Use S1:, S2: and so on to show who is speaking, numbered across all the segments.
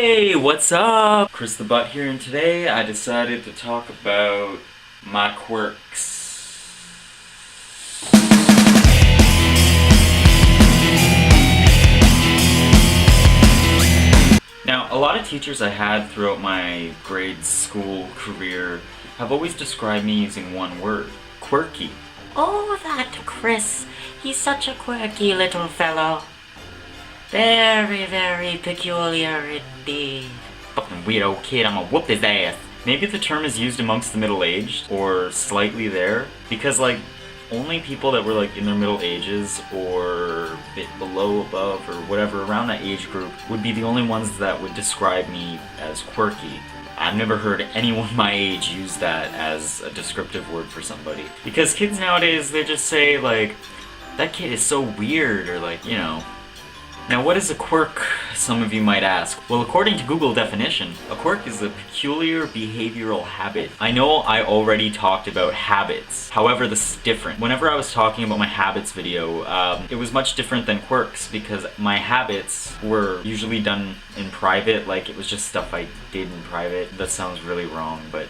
S1: Hey, what's up? Christhebutt here, and today I decided to talk about my quirks. Now, a lot of teachers I had throughout my grade school career have always described me using one word: quirky.
S2: Oh, that Chris. He's such a quirky little fellow. Very, very peculiar indeed.
S1: Fucking weirdo kid, I'm gonna whoop his ass. Maybe the term is used amongst the middle-aged, or slightly there, because like, only people that were like in their middle ages, or a bit below, above, or whatever, around that age group, would be the only ones that would describe me as quirky. I've never heard anyone my age use that as a descriptive word for somebody. Because kids nowadays, they just say like, that kid is so weird, or like, you know. Now, what is a quirk, some of you might ask? Well, according to Google definition, a quirk is a peculiar behavioral habit. I know I already talked about habits, however this is different. Whenever I was talking about my habits video, it was much different than quirks because my habits were usually done in private, like it was just stuff I did in private. That sounds really wrong, but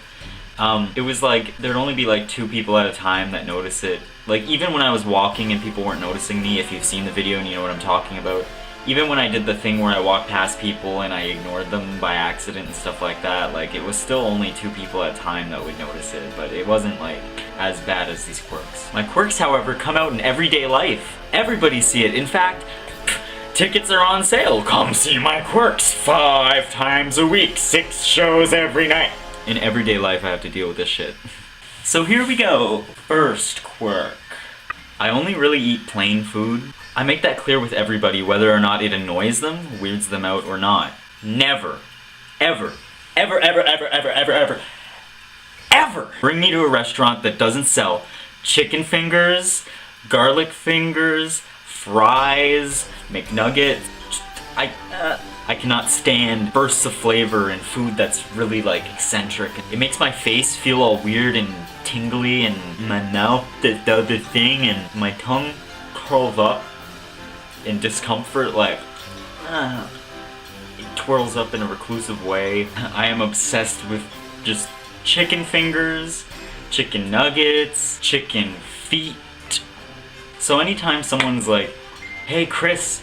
S1: it was like, there'd only be like 2 people at a time that notice it. Like, even when I was walking and people weren't noticing me, if you've seen the video and you know what I'm talking about, even when I did the thing where I walked past people and I ignored them by accident and stuff like that, like, it was still only 2 people at a time that would notice it, but it wasn't, like, as bad as these quirks. My quirks, however, come out in everyday life. Everybody see it. In fact, tickets are on sale. Come see my quirks 5 times a week, 6 shows every night. In everyday life, I have to deal with this shit. So here we go. First quirk. I only really eat plain food. I make that clear with everybody, whether or not it annoys them, weirds them out, or not. Never, ever, ever, ever, ever, ever, ever, ever, ever bring me to a restaurant that doesn't sell chicken fingers, garlic fingers, fries, McNuggets. I cannot stand bursts of flavor in food that's really like eccentric. It makes my face feel all weird and tingly, and my mouth does the other thing, and my tongue curls up in discomfort, like, it twirls up in a reclusive way. I am obsessed with just chicken fingers, chicken nuggets, chicken feet. So anytime someone's like, hey Chris,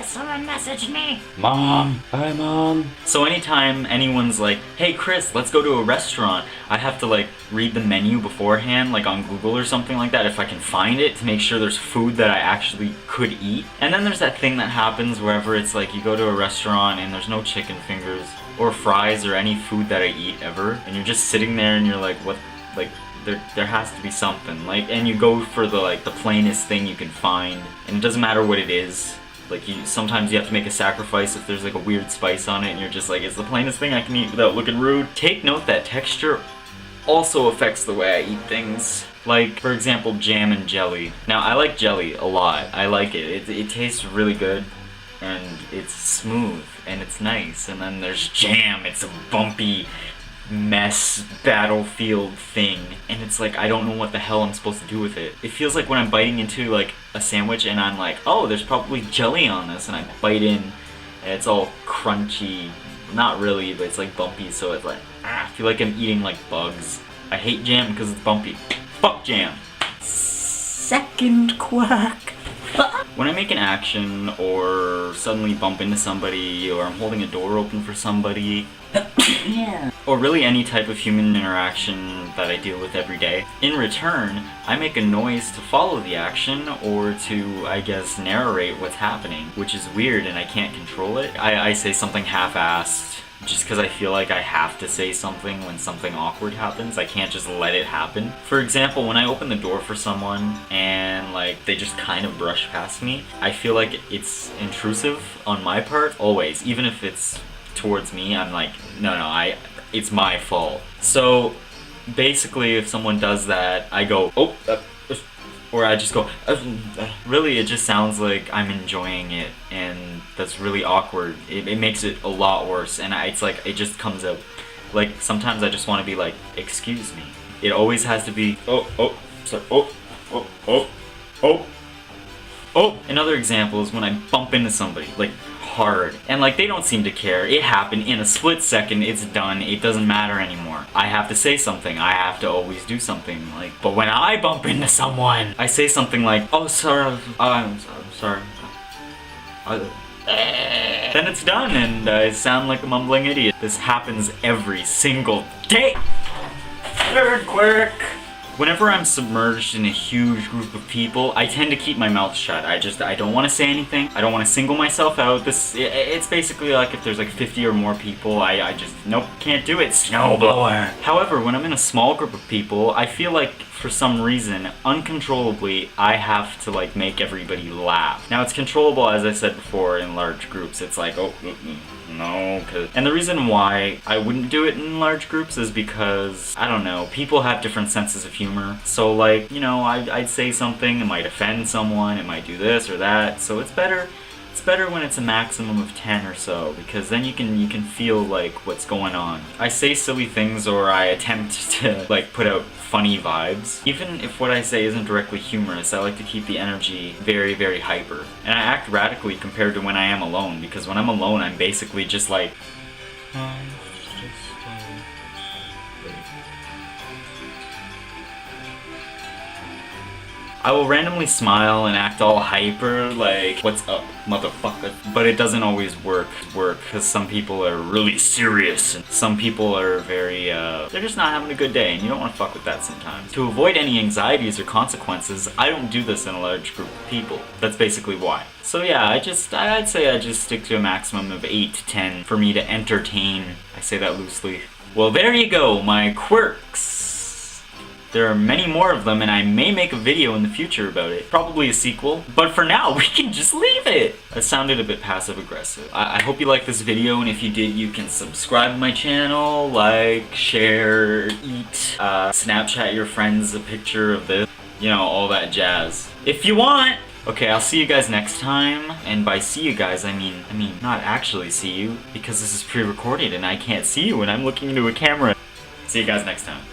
S2: Someone messaged me.
S1: Mom, hi Mom. So anytime anyone's like, hey Chris, let's go to a restaurant, I have to like read the menu beforehand, like on Google or something like that, if I can find it, to make sure there's food that I actually could eat. And then there's that thing that happens wherever it's like you go to a restaurant and there's no chicken fingers or fries or any food that I eat ever, and you're just sitting there and you're like, what, like, there has to be something, like, and you go for the like the plainest thing you can find, and it doesn't matter what it is. Like, sometimes you have to make a sacrifice if there's like a weird spice on it and you're just like, it's the plainest thing I can eat without looking rude. Take note that texture also affects the way I eat things. Like, for example, jam and jelly. Now, I like jelly a lot. I like it. It tastes really good, and it's smooth, and it's nice. And then there's jam. It's a bumpy mess battlefield thing, and it's like, I don't know what the hell I'm supposed to do with it. It feels like when I'm biting into like a sandwich and I'm like, oh, there's probably jelly on this, and I bite in and it's all crunchy. Not really, but it's like bumpy, so it's like, I feel like I'm eating like bugs. I hate jam because it's bumpy. Fuck jam.
S2: Second quirk.
S1: When I make an action, or suddenly bump into somebody, or I'm holding a door open for somebody,
S2: Yeah.
S1: or really any type of human interaction that I deal with every day, in return, I make a noise to follow the action, or to, I guess, narrate what's happening, which is weird and I can't control it. I say something half-assed, just because I feel like I have to say something when something awkward happens. I can't just let it happen. For example, when I open the door for someone and like they just kind of brush past me, I feel like it's intrusive on my part, always. Even if it's towards me, I'm like, no, it's my fault. So basically, if someone does that, I go, oh, or I just go, really, it just sounds like I'm enjoying it, and that's really awkward. It makes it a lot worse, and it's like, it just comes out. Like, sometimes I just want to be like, excuse me. It always has to be, sorry, Another example is when I bump into somebody, like, hard. And like, they don't seem to care. It happened in a split second, it's done, it doesn't matter anymore. I have to say something, I have to always do something, like, but when I bump into someone, I say something like, oh, sorry, I'm sorry. Then it's done, and I sound like a mumbling idiot. This happens every single day. Third Quirk. Whenever I'm submerged in a huge group of people, I tend to keep my mouth shut. I don't want to say anything. I don't want to single myself out. It's basically like if there's like 50 or more people, I just, nope, can't do it. Snowblower. However, when I'm in a small group of people, I feel like for some reason, uncontrollably, I have to like make everybody laugh. Now it's controllable, as I said before, in large groups. It's like, oh, no, and the reason why I wouldn't do it in large groups is because, I don't know, people have different senses of humor. So like, you know, I'd say something, it might offend someone, it might do this or that, so it's better when it's a maximum of 10 or so, because then you can feel like what's going on. I say silly things, or I attempt to like put out funny vibes. Even if what I say isn't directly humorous, I like to keep the energy very, very hyper. And I act radically compared to when I am alone, because when I'm alone, I'm basically just like, I will randomly smile and act all hyper, like, what's up, motherfucker? But it doesn't always work, because some people are really serious, and some people are very, they're just not having a good day, and you don't want to fuck with that sometimes. To avoid any anxieties or consequences, I don't do this in a large group of people. That's basically why. So yeah, I'd say I just stick to a maximum of 8 to 10 for me to entertain. I say that loosely. Well, there you go, my quirks. There are many more of them, and I may make a video in the future about it. Probably a sequel. But for now, we can just leave it! That sounded a bit passive-aggressive. I hope you liked this video, and if you did, you can subscribe to my channel, like, share, eat, Snapchat your friends a picture of this. You know, all that jazz. If you want! Okay, I'll see you guys next time, and by see you guys, I mean, not actually see you, because this is pre-recorded and I can't see you when I'm looking into a camera. See you guys next time.